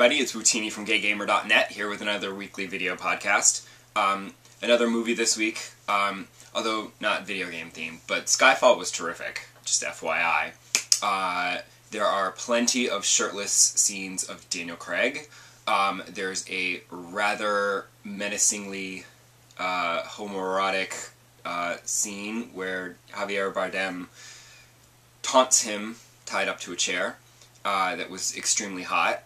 everybody, it's Wootini from GayGamer.net here with another weekly video podcast. Another movie this week, although not video game themed, but Skyfall was terrific, just FYI. There are plenty of shirtless scenes of Daniel Craig. There's a rather menacingly homoerotic scene where Javier Bardem taunts him tied up to a chair. That was extremely hot.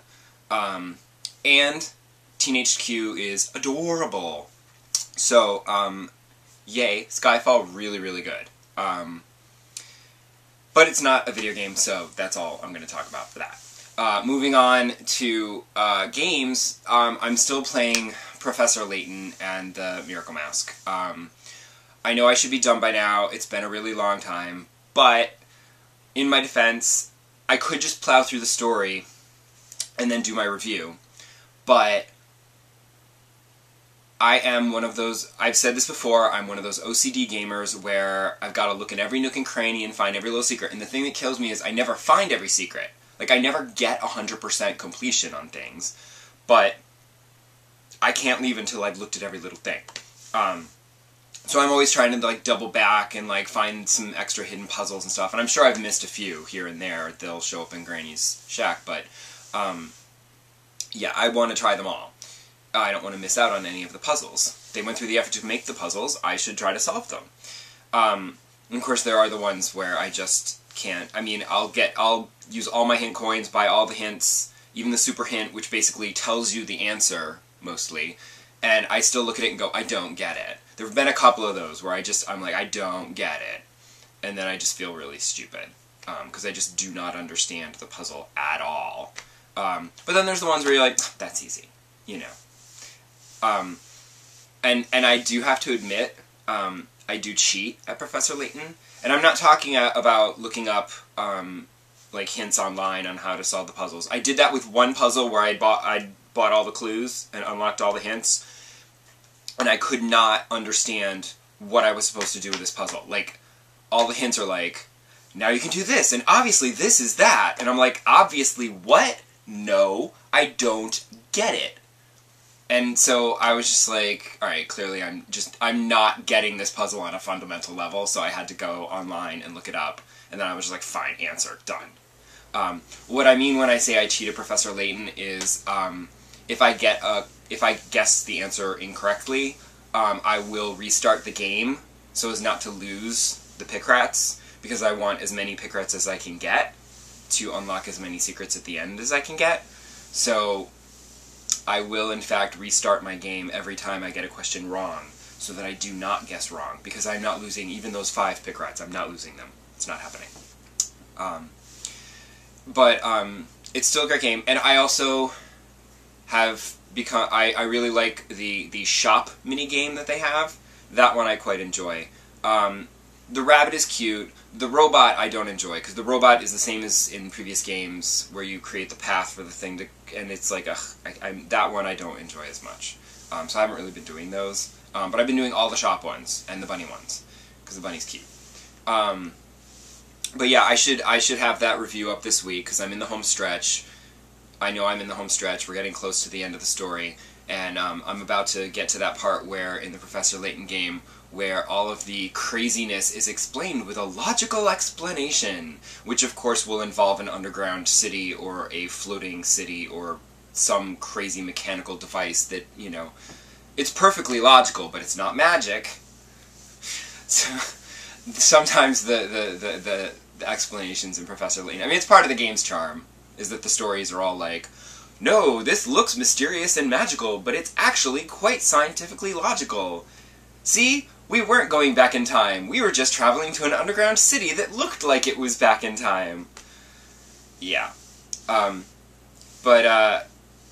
And Teenage Q is adorable. So, yay, Skyfall, really, really good. But it's not a video game, so that's all I'm going to talk about for that. Moving on to games, I'm still playing Professor Layton and the Miracle Mask. I know I should be done by now, it's been a really long time, but in my defense, I could just plow through the story and then do my review, but I am one of those, I've said this before, I'm one of those OCD gamers where I've got to look in every nook and cranny and find every little secret, and the thing that kills me is I never find every secret. Like, I never get 100% completion on things, but I can't leave until I've looked at every little thing. So I'm always trying to, like, double back and, like, find some extra hidden puzzles and stuff, and I'm sure I've missed a few here and there. They'll show up in Granny's shack, but, yeah, I want to try them all. I don't want to miss out on any of the puzzles. They went through the effort to make the puzzles, I should try to solve them. And of course, there are the ones where I just can't. I mean, I'll use all my hint coins, buy all the hints, even the super hint, which basically tells you the answer, mostly, and I still look at it and go, I don't get it. There have been a couple of those where I'm like, I don't get it. And then I just feel really stupid, because I just do not understand the puzzle at all. But then there's the ones where you're like, that's easy, you know. And I do have to admit, I do cheat at Professor Layton. And I'm not talking about looking up, like, hints online on how to solve the puzzles. I did that with one puzzle where I bought all the clues and unlocked all the hints, and I could not understand what I was supposed to do with this puzzle. Like, all the hints are like, now you can do this, and obviously this is that. And I'm like, obviously what? No, I don't get it. And so I was just like, alright, clearly I'm not getting this puzzle on a fundamental level, so I had to go online and look it up. And then I was just like, fine, answer, done. What I mean when I say I cheated Professor Layton is, if I guess the answer incorrectly, I will restart the game so as not to lose the pick rats, because I want as many pick rats as I can get to unlock as many secrets at the end as I can get. So I will in fact restart my game every time I get a question wrong, so that I do not guess wrong, because I'm not losing even those 5 pick rats. I'm not losing them. It's not happening. But it's still a great game, and I also have become, I really like the shop mini-game that they have. That one I quite enjoy. The rabbit is cute. The robot I don't enjoy, because the robot is the same as in previous games, where you create the path for the thing to, and it's like, that one I don't enjoy as much. So I haven't really been doing those. But I've been doing all the shop ones, and the bunny ones, because the bunny's cute. But yeah, I should have that review up this week, because I'm in the home stretch. I know I'm in the home stretch, we're getting close to the end of the story, and I'm about to get to that part where, in the Professor Layton game, where all of the craziness is explained with a logical explanation, which of course will involve an underground city, or a floating city, or some crazy mechanical device that, you know, it's perfectly logical, but it's not magic. So, sometimes the explanations in Professor Layton, I mean, it's part of the game's charm, is that the stories are all like, no, this looks mysterious and magical, but it's actually quite scientifically logical. See? We weren't going back in time. We were just traveling to an underground city that looked like it was back in time. Yeah. I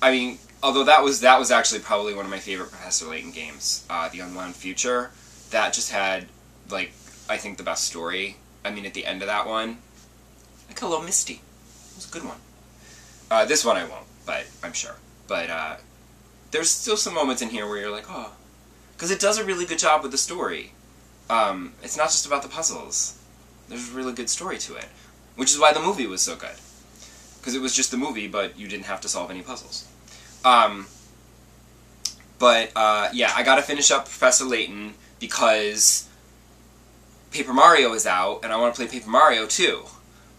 mean, although that was actually probably one of my favorite Professor Layton games, The Unwound Future, that just had, like, I think the best story. I mean, at the end of that one, I got a little misty. It was a good one. This one I won't, but I'm sure. But, there's still some moments in here where you're like, oh. Because it does a really good job with the story. It's not just about the puzzles. There's a really good story to it. Which is why the movie was so good. Because it was just the movie, but you didn't have to solve any puzzles. Yeah, I gotta finish up Professor Layton because Paper Mario is out, and I want to play Paper Mario too.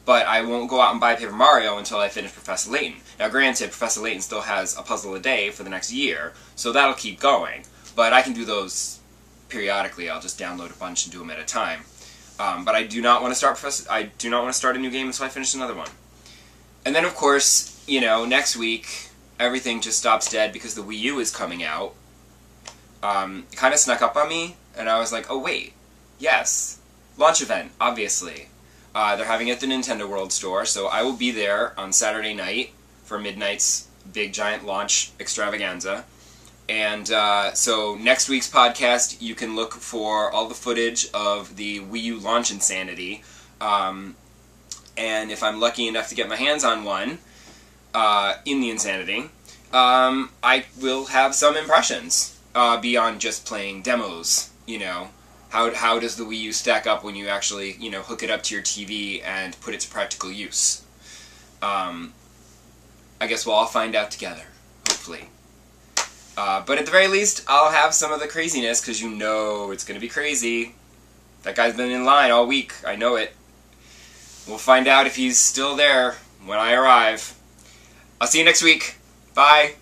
But I won't go out and buy Paper Mario until I finish Professor Layton. Now granted, Professor Layton still has a puzzle a day for the next year, so that'll keep going. But I can do those periodically. I'll just download a bunch and do them at a time. But I do not want to start a new game until I finish another one. And then of course, you know, next week everything just stops dead because the Wii U is coming out. It kind of snuck up on me, and I was like, oh wait, yes, launch event, obviously. They're having it at the Nintendo World Store, so I will be there on Saturday night for midnight's big giant launch extravaganza. And so next week's podcast, you can look for all the footage of the Wii U launch insanity. And if I'm lucky enough to get my hands on one in the insanity, I will have some impressions beyond just playing demos, you know. How does the Wii U stack up when you actually, you know, hook it up to your TV and put it to practical use? I guess we'll all find out together, hopefully. But at the very least, I'll have some of the craziness, because you know it's going to be crazy. That guy's been in line all week, I know it. We'll find out if he's still there when I arrive. I'll see you next week. Bye.